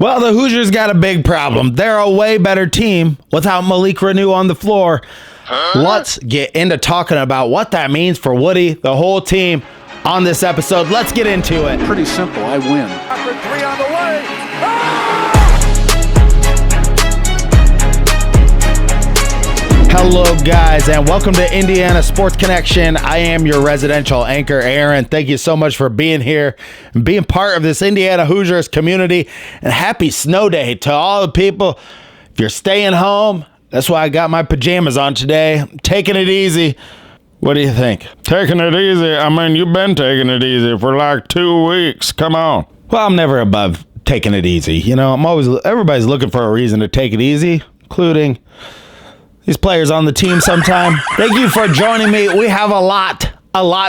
Well, the Hoosiers got a big problem. They're a way better team without Malik Renu on the floor. Let's get into talking about what that means for Woody, the whole team, on this episode. Let's get into it. Pretty simple. I win. Three on the way. Hello, guys, and welcome to Indiana Sports Connection. I am your residential anchor, Aaron. Thank you so much for being here and being part of this Indiana Hoosiers community. And happy snow day to all the people. If you're staying home, that's why I got my pajamas on today. I'm taking it easy. What do you think? Taking it easy? I mean, you've been taking it easy for like 2 weeks. Come on. Well, I'm never above taking it easy. You know, everybody's looking for a reason to take it easy, including these players on the team sometime. Thank you for joining me. We have a lot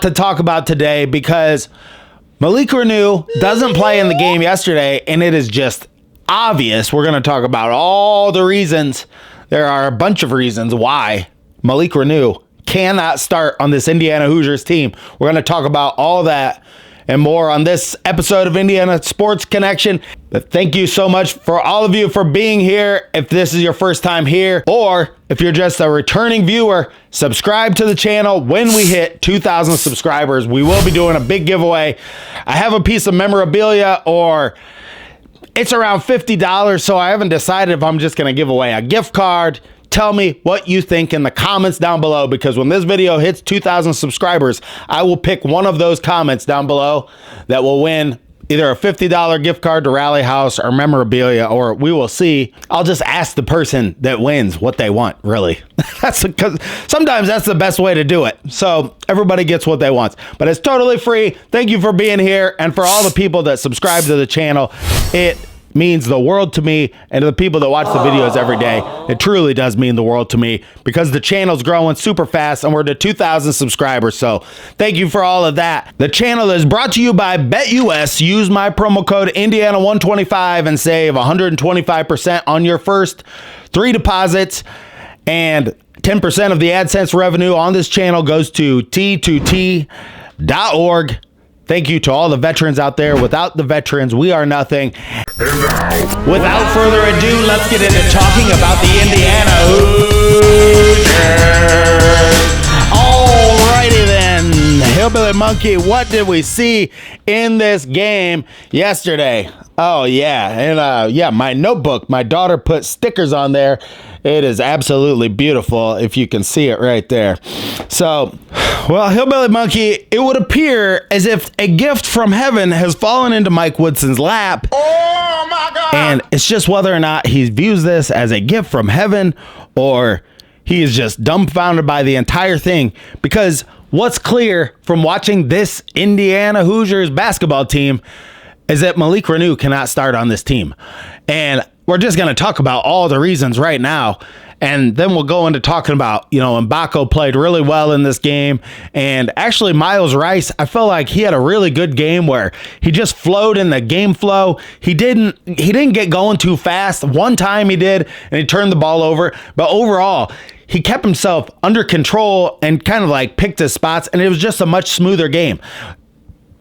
to talk about today because Malik Renu doesn't play in the game yesterday, and it is just obvious. We're going to talk about all the reasons. There are a bunch of reasons why Malik Renu cannot start on this Indiana Hoosiers team. We're going to talk about all that and more on this episode of Indiana Sports Connection. But thank you so much for all of you for being here. If this is your first time here, or if you're just a returning viewer, subscribe to the channel. When we hit 2,000 subscribers, we will be doing a big giveaway. I have a piece of memorabilia, or it's around $50, so I haven't decided if I'm just going to give away a gift card. Tell me what you think in the comments down below, because when this video hits 2,000 subscribers, I will pick one of those comments down below that will win either a $50 gift card to Rally House or memorabilia, or we will see. I'll just ask the person that wins what they want, really. That's because sometimes that's the best way to do it. So everybody gets what they want, but it's totally free. Thank you for being here. And for all the people that subscribe to the channel, it means the world to me, and to the people that watch the videos every day. It truly does mean the world to me, because the channel's growing super fast and we're to 2,000 subscribers. So thank you for all of that. The channel is brought to you by BetUS. Use my promo code Indiana125 and save 125% on your first 3 deposits, and 10% of the AdSense revenue on this channel goes to T2T.org. Thank you to all the veterans out there. Without the veterans, we are nothing. Without further ado, let's get into talking about the Indiana Hoosiers. Alrighty then, Hillbilly Monkey, what did we see in this game yesterday? Oh yeah, and my notebook, my daughter put stickers on there. It is absolutely beautiful, if you can see it right there. So, well, Hillbilly Monkey, it would appear as if a gift from heaven has fallen into Mike Woodson's lap. Oh my God! And it's just whether or not he views this as a gift from heaven, or he is just dumbfounded by the entire thing. Because what's clear from watching this Indiana Hoosiers basketball team is that Malik Renu cannot start on this team. And we're just going to talk about all the reasons right now. And then we'll go into talking about, Balo played really well in this game. And actually, Miles Rice, I felt like he had a really good game where he just flowed in the game flow. He didn't get going too fast. One time he did, and he turned the ball over. But overall, he kept himself under control and kind of like picked his spots. And it was just a much smoother game.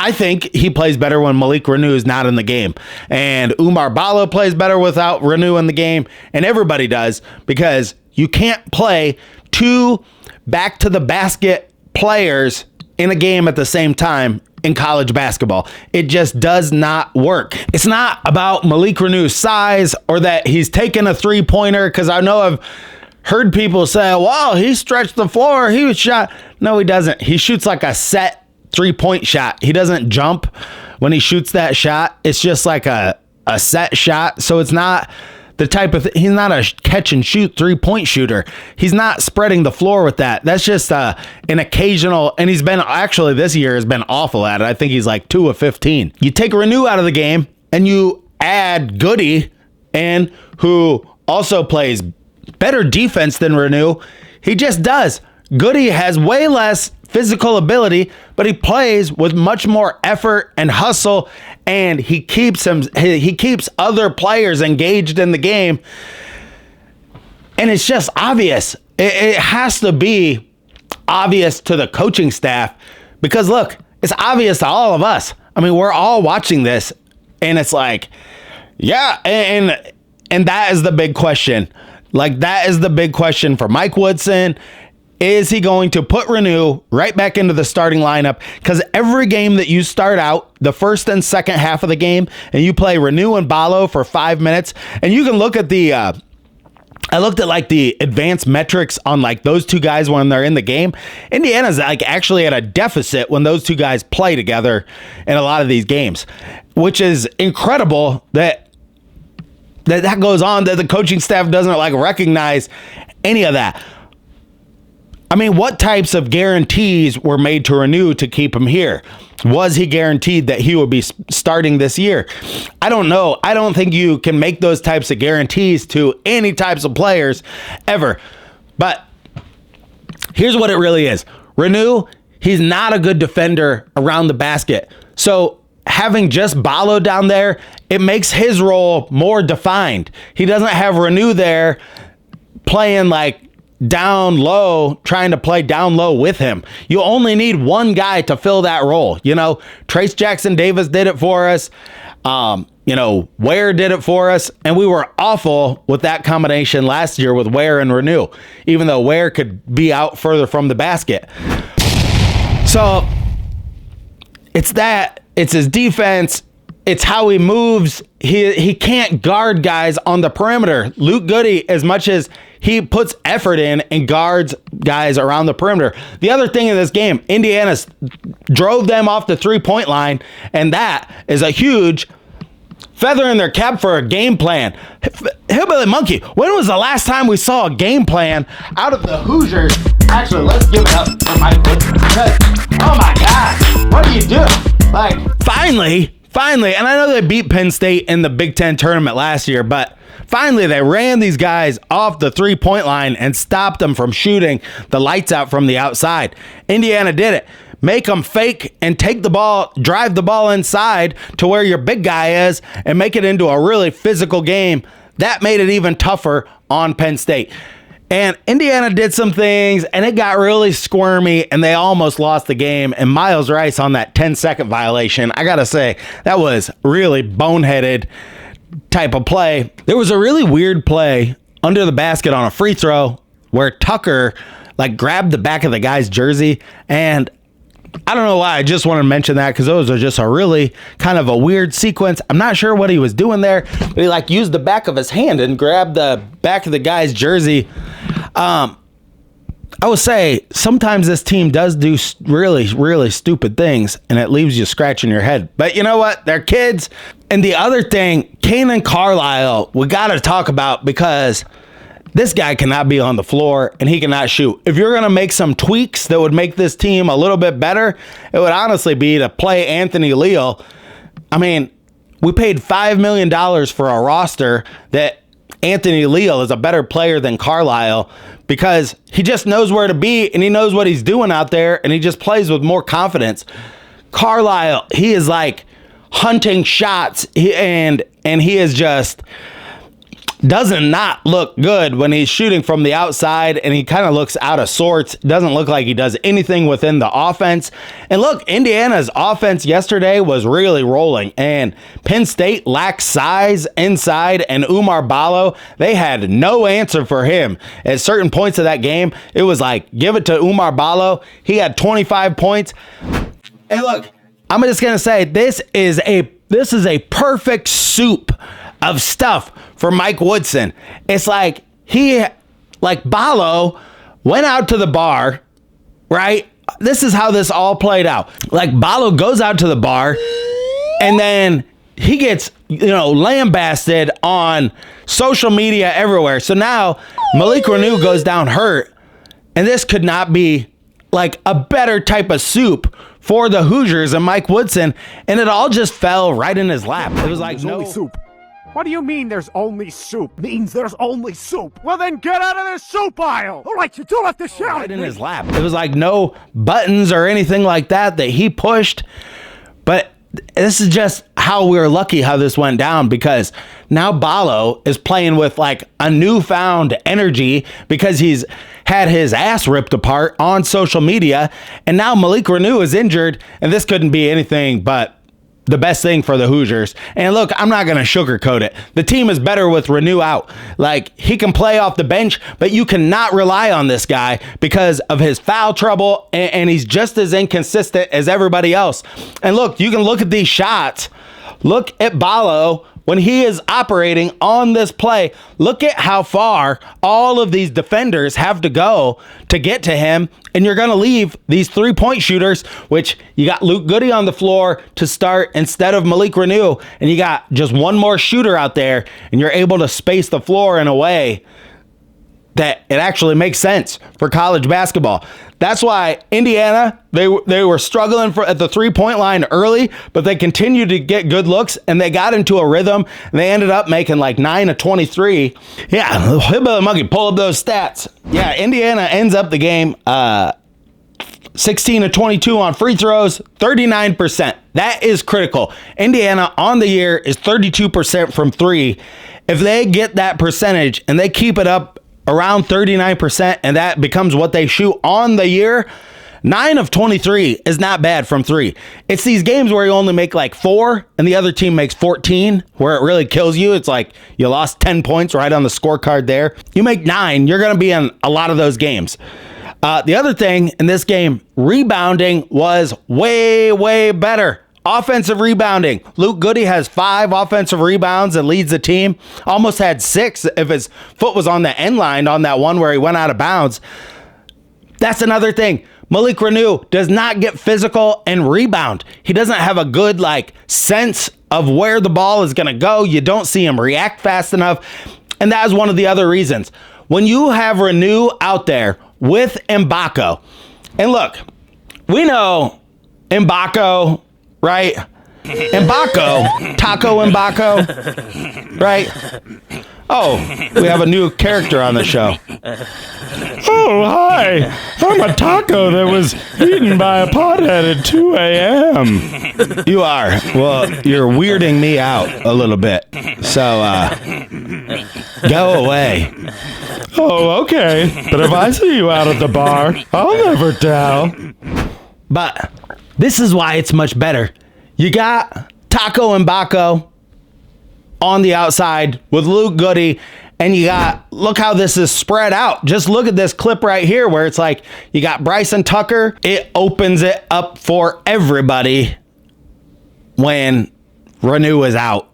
I think he plays better when Malik Renu is not in the game. And Balo plays better without Renu in the game. And everybody does, because you can't play 2 back-to-the-basket players in a game at the same time in college basketball. It just does not work. It's not about Malik Renu's size or that he's taken a three-pointer, because I know I've heard people say, well, he stretched the floor, he was shot. No, he doesn't. He shoots like a set 3-point shot. He doesn't jump when he shoots that shot. It's just like a set shot. So it's not the type of he's not a catch and shoot 3-point shooter. He's not spreading the floor with that. That's just an occasional, and he's been actually this year has been awful at it. I think he's like 2 of 15. You take Renu out of the game and you add Goody in, who also plays better defense than Renu. He just does. Goody has way less physical ability, but he plays with much more effort and hustle, and he keeps other players engaged in the game. And it's just obvious. It has to be obvious to the coaching staff, because look, it's obvious to all of us. I mean, we're all watching this, and it's like, Yeah, and that is the big question. Like, that is the big question for Mike Woodson. Is he going to put Renu right back into the starting lineup? Because every game that you start out, the first and second half of the game, and you play Renu and Balo for 5 minutes, and you can look at the I looked at like the advanced metrics on like those two guys when they're in the game. Indiana's like actually at a deficit when those two guys play together in a lot of these games, which is incredible that goes on, that the coaching staff doesn't like recognize any of that. I mean, what types of guarantees were made to Renu to keep him here? Was he guaranteed that he would be starting this year? I don't know. I don't think you can make those types of guarantees to any types of players ever. But here's what it really is. Renu, he's not a good defender around the basket. So having just Balo down there, it makes his role more defined. He doesn't have Renu there playing like down low, trying to play down low with him. You only need one guy to fill that role. You know, Trace Jackson Davis did it for us. Ware did it for us. And we were awful with that combination last year with Ware and Renu, even though Ware could be out further from the basket. So it's that. It's his defense. It's how he moves. He can't guard guys on the perimeter. Luke Goody, as much as he puts effort in and guards guys around the perimeter. The other thing in this game, Indiana drove them off the three-point line, and that is a huge feather in their cap for a game plan. Hillbilly Monkey, when was the last time we saw a game plan out of the Hoosiers? Actually, let's give it up for Mike Woodson, because, oh my God, what do you do? Like, finally, and I know they beat Penn State in the Big Ten tournament last year, but finally they ran these guys off the three-point line and stopped them from shooting the lights out from the outside. Indiana did it. Make them fake and take the ball, drive the ball inside to where your big guy is and make it into a really physical game. That made it even tougher on Penn State. And Indiana did some things, and it got really squirmy, and they almost lost the game. And Miles Rice on that 10-second violation, I got to say, that was really boneheaded type of play. There was a really weird play under the basket on a free throw where Tucker like grabbed the back of the guy's jersey, and I don't know why. I just want to mention that because those are just a really kind of a weird sequence. I'm not sure what he was doing there, but he like used the back of his hand and grabbed the back of the guy's jersey. I will say sometimes this team does do really, really stupid things, and it leaves you scratching your head. But you know what? They're kids. And the other thing, Kanan Carlisle, we got to talk about, because this guy cannot be on the floor and he cannot shoot. If you're going to make some tweaks that would make this team a little bit better, it would honestly be to play Anthony Leal. I mean, we paid $5 million for a roster that Anthony Leal is a better player than Carlisle, because he just knows where to be and he knows what he's doing out there, and he just plays with more confidence. Carlisle, he is like hunting shots, and he is just does not look good when he's shooting from the outside, and he kind of looks out of sorts. Doesn't look like he does anything within the offense. And look, Indiana's offense yesterday was really rolling, and Penn State lacks size inside, and Umar Balo, they had no answer for him. At certain points of that game, it was like, give it to Umar Balo. He had 25 points. And look, I'm just going to say, this is a perfect soup of stuff for Mike Woodson. It's like Balo went out to the bar, right? This is how this all played out. Like, Balo goes out to the bar, and then he gets, lambasted on social media everywhere. So now Malik Renu goes down hurt, and this could not be like a better type of soup for the Hoosiers and Mike Woodson, and it all just fell right in his lap. It was like, no soup. What do you mean there's only soup? Means there's only soup. Well, then get out of the soup aisle. All right, you don't have to shout. Right in his lap. It was like no buttons or anything like that he pushed. But this is just how we were lucky how this went down, because now Balo is playing with like a newfound energy because he's had his ass ripped apart on social media. And now Malik Renu is injured, and this couldn't be anything but the best thing for the Hoosiers. And look, I'm not going to sugarcoat it. The team is better with Renu out. Like, he can play off the bench, but you cannot rely on this guy because of his foul trouble, and he's just as inconsistent as everybody else. And look, you can look at these shots. Look at Balo when he is operating on this play. Look at how far all of these defenders have to go to get to him. And you're going to leave these 3-point shooters, which you got Luke Goody on the floor to start instead of Malik Renu. And you got just one more shooter out there, and you're able to space the floor in a way that it actually makes sense for college basketball. That's why Indiana, they were struggling at the 3-point line early, but they continued to get good looks, and they got into a rhythm, and they ended up making like 9 of 23. Yeah, Hillbilly Monkey, pull up those stats. Yeah, Indiana ends up the game 16 of 22 on free throws, 39%. That is critical. Indiana on the year is 32% from three. If they get that percentage and they keep it up around 39%, and that becomes what they shoot on the year, 9 of 23 is not bad from three. It's these games where you only make like 4 and the other team makes 14, where it really kills you. It's like you lost 10 points right on the scorecard there. You make 9, you're going to be in a lot of those games. The other thing in this game, rebounding was way, way better. Offensive rebounding. Luke Goody has 5 offensive rebounds and leads the team. Almost had 6 if his foot was on the end line on that one where he went out of bounds. That's another thing. Malik Renu does not get physical and rebound. He doesn't have a good sense of where the ball is going to go. You don't see him react fast enough. And that is one of the other reasons. When you have Renu out there with Mbako, and look, we know Mbako, right? Mbako, Taco Mbako, right? Oh, we have a new character on the show. Oh, hi. I'm a taco that was eaten by a pothead at 2 a.m. You are. Well, you're weirding me out a little bit. So, go away. Oh, okay. But if I see you out at the bar, I'll never tell. But this is why it's much better. You got Taco Mbako on the outside with Luke Goody, and you got, look how this is spread out. Just look at this clip right here where it's like you got Bryson Tucker. It opens it up for everybody when Renu is out.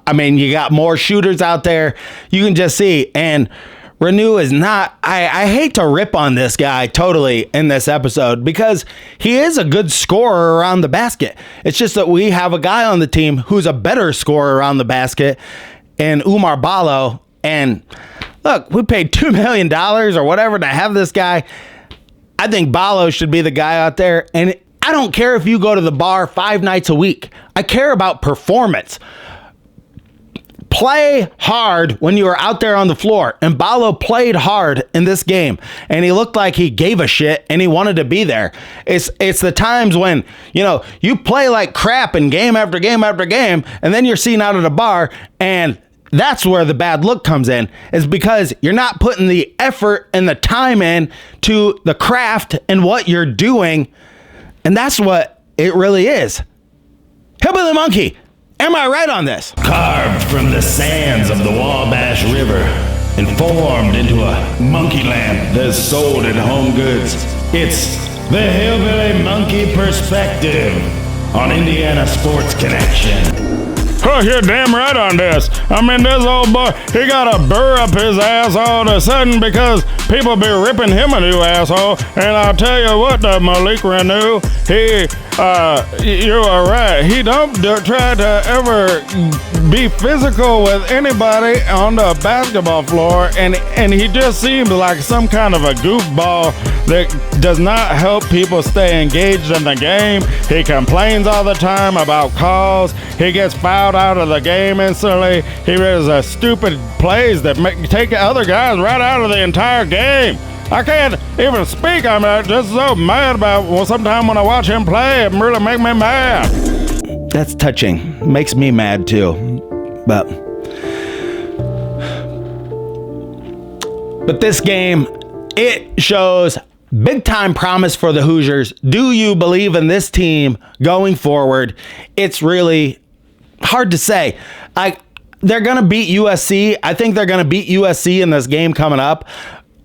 I mean, you got more shooters out there. You can just see, and Renu is not, I hate to rip on this guy totally in this episode because he is a good scorer around the basket. It's just that we have a guy on the team who's a better scorer around the basket, and Umar Balo. And look, we paid $2 million or whatever to have this guy. I think Balo should be the guy out there. And I don't care if you go to the bar 5 nights a week. I care about performance. Play hard when you were out there on the floor. And Balo played hard in this game. And he looked like he gave a shit and he wanted to be there. It's the times when, you play like crap in game after game after game, and then you're seen out at a bar, and that's where the bad look comes in. Is because you're not putting the effort and the time in to the craft and what you're doing. And that's what it really is. Hillbilly Monkey, am I right on this? Carved from the sands of the Wabash River and formed into a monkey lamp that's sold at Home Goods. It's the Hillbilly Monkey Perspective on Indiana Sports Connection. Oh, you're damn right on this. I mean, this old boy, he got to burr up his ass all of a sudden because people be ripping him a new asshole. And I'll tell you what, Malik Renu, you are right. He don't try to ever be physical with anybody on the basketball floor. And he just seems like some kind of a goofball that does not help people stay engaged in the game. He complains all the time about calls. He gets fouled out of the game instantly. He does stupid plays that take other guys right out of the entire game. I can't even speak. I'm just so mad about sometimes when I watch him play, it really makes me mad. That's touching. Makes me mad too. But this game, it shows big time promise for the Hoosiers. Do you believe in this team going forward? It's really hard to say. They're going to beat USC. I think they're going to beat USC in this game coming up.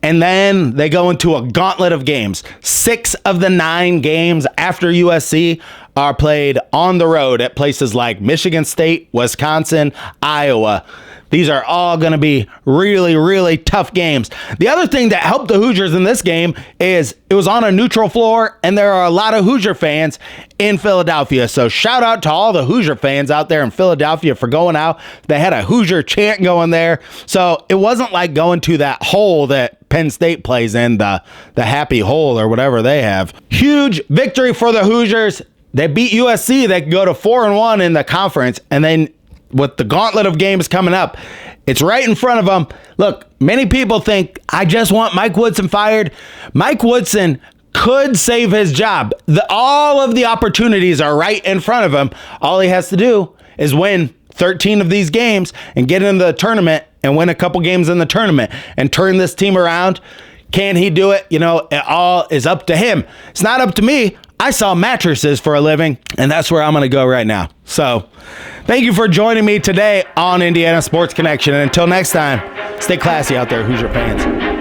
And then they go into a gauntlet of games. 6 of the 9 games after USC are played on the road at places like Michigan State, Wisconsin, Iowa. These are all going to be really, really tough games. The other thing that helped the Hoosiers in this game is it was on a neutral floor, and there are a lot of Hoosier fans in Philadelphia. So shout out to all the Hoosier fans out there in Philadelphia for going out. They had a Hoosier chant going there. So it wasn't like going to that hole that Penn State plays in, the happy hole or whatever they have. Huge victory for the Hoosiers. They beat USC. They can go to 4-1 in the conference, and then with the gauntlet of games coming up, it's right in front of them. Look, many people think, I just want Mike Woodson fired. Mike Woodson could save his job. All of the opportunities are right in front of him. All he has to do is win 13 of these games and get into the tournament and win a couple games in the tournament and turn this team around. Can he do it? It all is up to him. It's not up to me. I sell mattresses for a living, and that's where I'm going to go right now. So thank you for joining me today on Indiana Sports Connection. And until next time, stay classy out there, Hoosier fans.